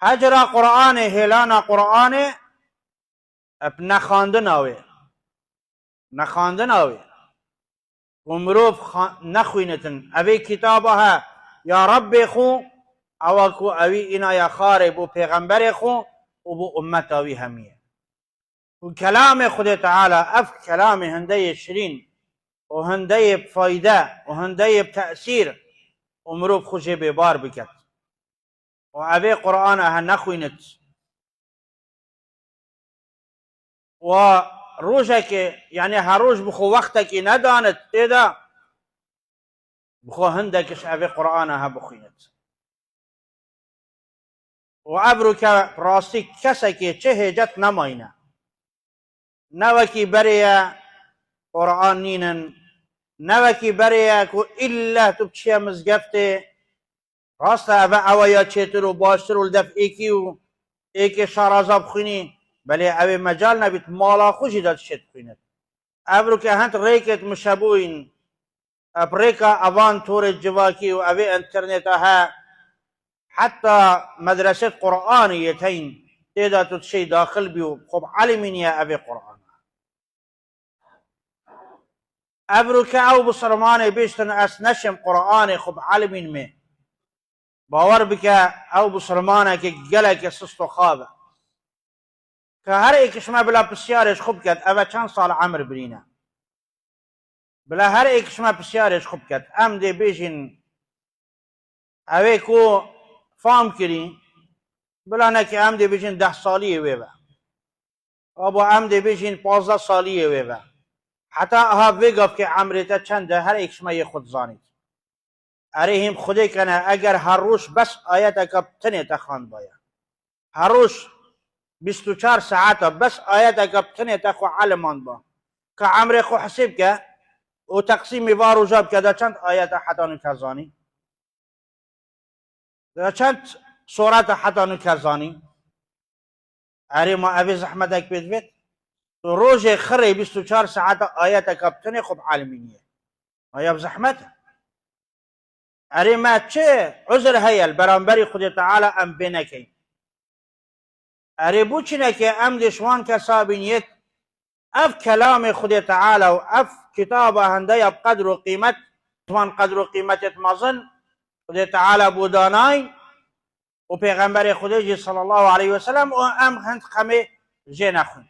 هجر قرآن هیلان قرآن نخواندن آوه نخواندن آوه و مروف نخوینتن اوی کتابه ها یا رب خو او کو اوی اینا یا خاره بو پیغمبر خو و بو امت اوی همیه و کلام خود تعالی اف کلام هنده شرین و هنده فایده و هنده تأثیر و مروف خوش ببار بکد و اوی قرآن ها نخوینت و روزه که یعنی هر روز بخو وقت که نداند تیدا بخو هندکش اوی قرآن ها بخویند و ابرو که راستی کسی که چه هجت نماینه نوکی برای قرآن نینن نوکی برای که الا تو بچه مزگفته راست اوه یا چیتر و باشتر و دف ایکی و ایکی شارازا بخوینی بله اوه مجال نبید مالا خوشی داد شد بخویند ابرو که هنت ریکت مشبوین ابریکا اوان طور جواکی و اوه انترنت ها حتی مدرسه قرآنیتین تیدا تو شی داخل بیو خب علمین یا اوه قرآن ابرو که او بسرمان بیشتن اس نشم قرآن خب علمین می باور بکه او بسرمانه که گلک سست و خوابه که هر ایکش ما بلا پسیارش خوب کد اوه چند سال عمر برینه بلا هر ایکش ما پسیارش خوب کد ام دی بیشین اوه کو فام کری بلا نکه ام دی بیشین 10 سالیه ویبه ابو ام دی بیشین 15 سالیه ویبه حتی ها ویگف که عمرتا چنده هر ایکش ما یه خود زانید اره هم خودی کنه اگر هر روز بس آیت اکا تنه تخوان باید هر روز 24 ساعت بس آیت اکا تنه تخو علمان با که عمر خو حسیب که و تقسیم وارو جاب که دا چند آیت حتی نکرزانی دا چند صورت حتی نکرزانی اره ما اوی زحمت اک بید بید تو روز خری 24 ساعت آیت اکا تنه خب علمینیه آیا بزحمت اره ما چه عذر هیل برانبری خود تعالی ام بینکی اره بو چنه که ام دشوان کسابینیت اف کلام خود تعالی و اف کتاب هنده بقدر و قیمت توان قدر و قیمتت مازن خود تعالی بودانای و پیغمبر خود صلی الله علیه وسلم و ام هند خمه جه نخون